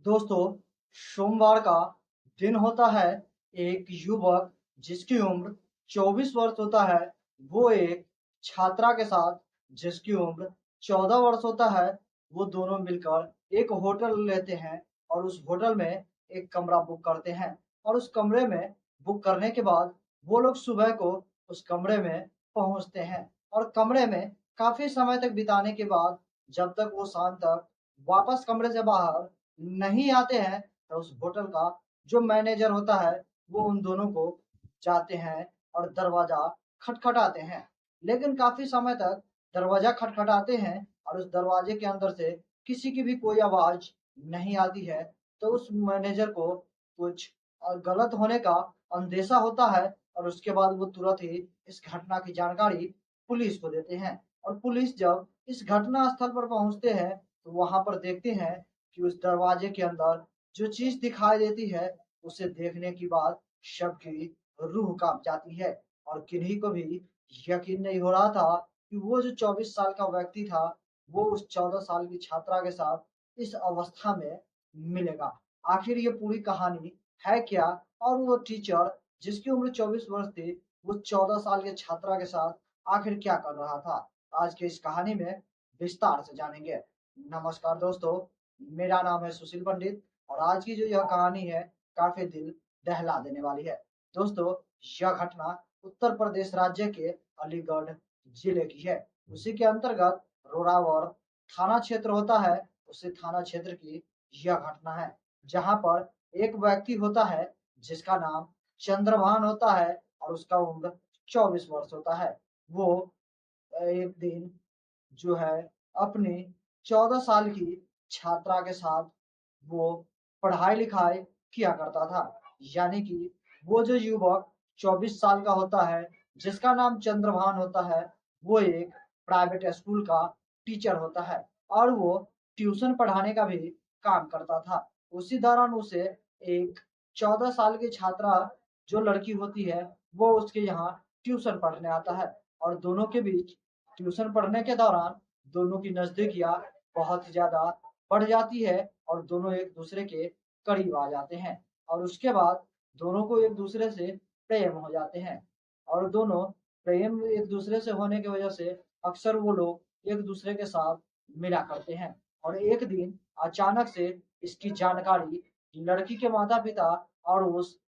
दोस्तों, सोमवार का दिन होता है। एक युवक जिसकी उम्र 24 वर्ष होता है, वो एक छात्रा के साथ जिसकी उम्र 14 वर्ष होता है, वो दोनों मिलकर एक होटल लेते हैं और उस होटल में एक कमरा बुक करते हैं। और उस कमरे में बुक करने के बाद वो लोग सुबह को उस कमरे में पहुंचते हैं और कमरे में काफी समय तक बिताने के बाद जब तक वो शाम तक वापस कमरे से बाहर नहीं आते हैं, तो उस होटल का जो मैनेजर होता है, वो उन दोनों को जाते हैं और दरवाज़ा खटखटाते हैं। लेकिन काफ़ी समय तक दरवाज़ा खटखटाते हैं और उस दरवाजे के अंदर से किसी की भी कोई आवाज़ नहीं आती है। तो उस मैनेजर को कुछ गलत होने का अंदेशा होता है और उसके बाद वो तुरंत ही इस घटना की जानकारी पुलिस को देते हैं। और पुलिस जब इस घटना स्थल पर पहुँचते हैं, तो वहाँ पर देखते हैं कि उस दरवाजे के अंदर जो चीज़ दिखाई देती है, उसे देखने के बाद सबकी रूह काँप जाती है और किन्हीं को भी यकीन नहीं हो रहा था कि वो जो 24 साल का व्यक्ति था, वो उस 14 साल की छात्रा के साथ इस अवस्था में मिलेगा। आखिर ये पूरी कहानी है क्या? और वो टीचर जिसकी उम्र 24 वर्ष थी, वो 14 साल के छात्रा के साथ आखिर क्या कर रहा था? आज की इस कहानी में विस्तार से जानेंगे। नमस्कार दोस्तों, मेरा नाम है सुशील पंडित और आज की जो यह कहानी है काफी दिल दहला देने वाली है। दोस्तों, यह घटना उत्तर प्रदेश राज्य के अलीगढ़ जिले की है। उसी के अंतर्गत रोरावर थाना क्षेत्र होता है। उसी थाना क्षेत्र की यह घटना है, जहां पर एक व्यक्ति होता है जिसका नाम चंद्रभान होता है और उसका उम्र 24 वर्ष होता है। वो एक दिन जो है अपनी 14 साल की छात्रा के साथ वो पढ़ाई-लिखाई किया करता था। यानी कि वो जो युवक 24 साल का होता है, जिसका नाम चंद्रभान होता है, वो एक प्राइवेट स्कूल का टीचर होता है और वो ट्यूशन पढ़ाने का भी काम करता था। उसी दौरान उसे एक 14 साल की छात्रा जो लड़की होती है, वो उसके यहाँ ट्यूशन पढ़ने आता है और दोनों के बीच ट्यूशन पढ़ने के दौरान दोनों की नज़दीकियाँ बहुत ही ज़्यादा बढ़ जाती है और दोनों एक-दूसरे के करीब आ जाते हैं और उसके बाद दोनों को एक-दूसरे से प्रेम हो जाते हैं और दोनों प्रेम एक-दूसरे से होने की वजह से अक्सर वो लोग एक-दूसरे के साथ मिला करते हैं और एक दिन अचानक से इसकी जानकारी लड़की के माता-पिता और उस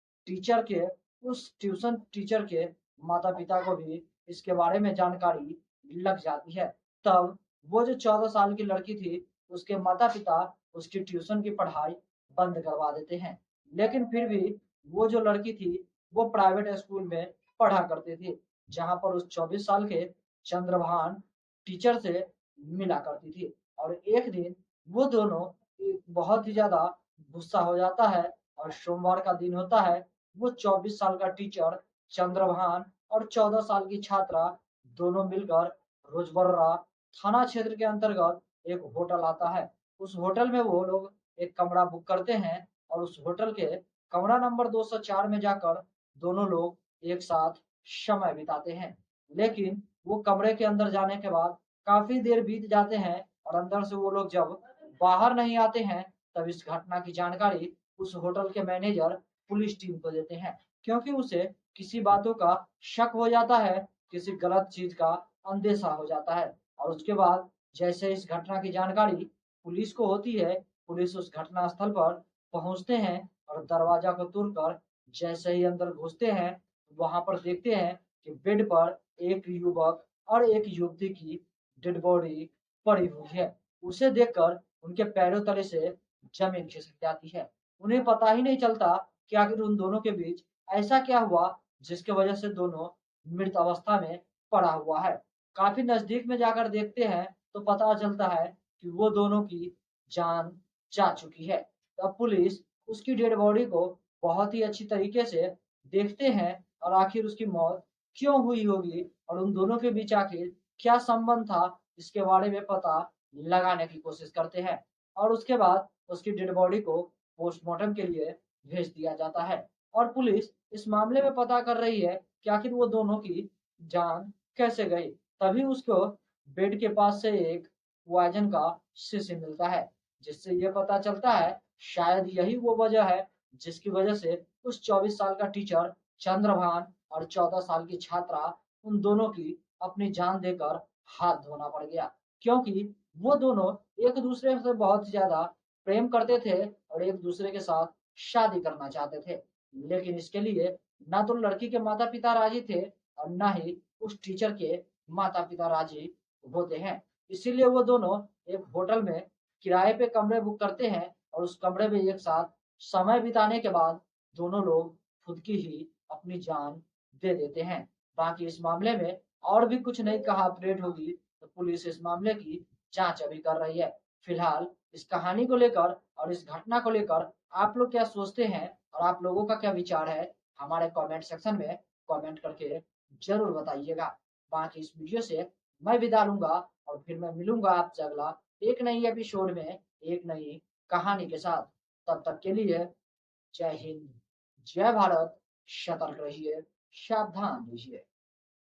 ट्यूशन टीचर के माता-पिता को भी इसके बारे में जानकारी लग जाती है। तब वो जो 14 साल की लड़की थी, उसके माता-पिता उसकी ट्यूशन की पढ़ाई बंद करवा देते हैं। लेकिन फिर भी वो जो लड़की थी, वो प्राइवेट स्कूल में पढ़ा करती थी, जहाँ पर उस 24 साल के चंद्रभान टीचर से मिला करती थी। और एक दिन वो दोनों बहुत ही ज़्यादा गुस्सा हो जाता है और सोमवार का दिन होता है। वो 24 साल का टीचर चंद्रभान और 14 साल की छात्रा दोनों मिलकर रोजमर्रा थाना क्षेत्र के अंतर्गत एक होटल आता है। उस होटल में वो लोग एक कमरा बुक करते हैं और उस होटल के कमरा नंबर 204 में जाकर दोनों लोग एक साथ समय बिताते हैं। लेकिन वो कमरे के अंदर जाने के बाद काफ़ी देर बीत जाते हैं और अंदर से वो लोग जब बाहर नहीं आते हैं, तब इस घटना की जानकारी उस होटल के मैनेजर पुलिस टीम को देते हैं। क्योंकि उसे किसी बातों का शक हो जाता है, किसी गलत चीज़ का अंदेशा हो जाता है और उसके बाद जैसे इस घटना की जानकारी पुलिस को होती है, पुलिस उस घटना स्थल पर पहुँचते हैं और दरवाज़ा को तोड़कर जैसे ही अंदर घुसते हैं, वहाँ पर देखते हैं कि बेड पर एक युवक और एक युवती की डेड बॉडी पड़ी हुई है। उसे देखकर उनके पैरों तले से ज़मीन खिसक जाती है। उन्हें पता ही नहीं चलता कि आखिर उन दोनों के बीच ऐसा क्या हुआ, जिसकी वजह से दोनों मृत अवस्था में पड़ा हुआ है। काफ़ी नज़दीक में जाकर देखते हैं, तो पता चलता है कि वो दोनों की जान जा चुकी है। तब पुलिस उसकी डेड बॉडी को बहुत ही अच्छी तरीके से देखते हैं और आखिर उसकी मौत क्यों हुई होगी और उन दोनों के बीच आखिर क्या संबंध था, इसके बारे में पता लगाने की कोशिश करते हैं और उसके बाद उसकी डेड बॉडी को पोस्टमार्टम के लिए भेज दिया जाता है और पुलिस इस मामले में पता कर रही है कि आखिर वो दोनों की जान कैसे गई। तभी उसको बेड के पास से एक पॉइज़न का शीशी मिलता है, जिससे ये पता चलता है शायद यही वो वजह है जिसकी वजह से उस 24 साल का टीचर चंद्रभान और 14 साल की छात्रा उन दोनों की अपनी जान देकर हाथ धोना पड़ गया, क्योंकि वो दोनों एक दूसरे से बहुत ज्यादा प्रेम करते थे और एक दूसरे के साथ शादी करना चाहते थे। लेकिन इसके लिए ना तो लड़की के माता पिता राजी थे और ना ही उस टीचर के माता पिता राजी होते हैं। इसीलिए वो दोनों एक होटल में किराए पे कमरे बुक करते हैं और उस कमरे में एक साथ समय बिताने के बाद दोनों लोग खुद की ही अपनी जान दे देते हैं। बाकी इस मामले में और भी कुछ नई कहा अपडेट होगी तो पुलिस इस मामले की जांच अभी कर रही है। फिलहाल इस कहानी को लेकर और इस घटना को लेकर आप लोग क्या सोचते हैं और आप लोगों का क्या विचार है, हमारे कमेंट सेक्शन में कमेंट करके जरूर बताइएगा। बाकी इस वीडियो से मैं विदा लूंगा और फिर मैं मिलूंगा आपसे अगला एक नई एपिसोड में एक नई कहानी के साथ। तब तक के लिए जय हिंद, जय भारत, सतर्क रहिए, सावधान रहिए।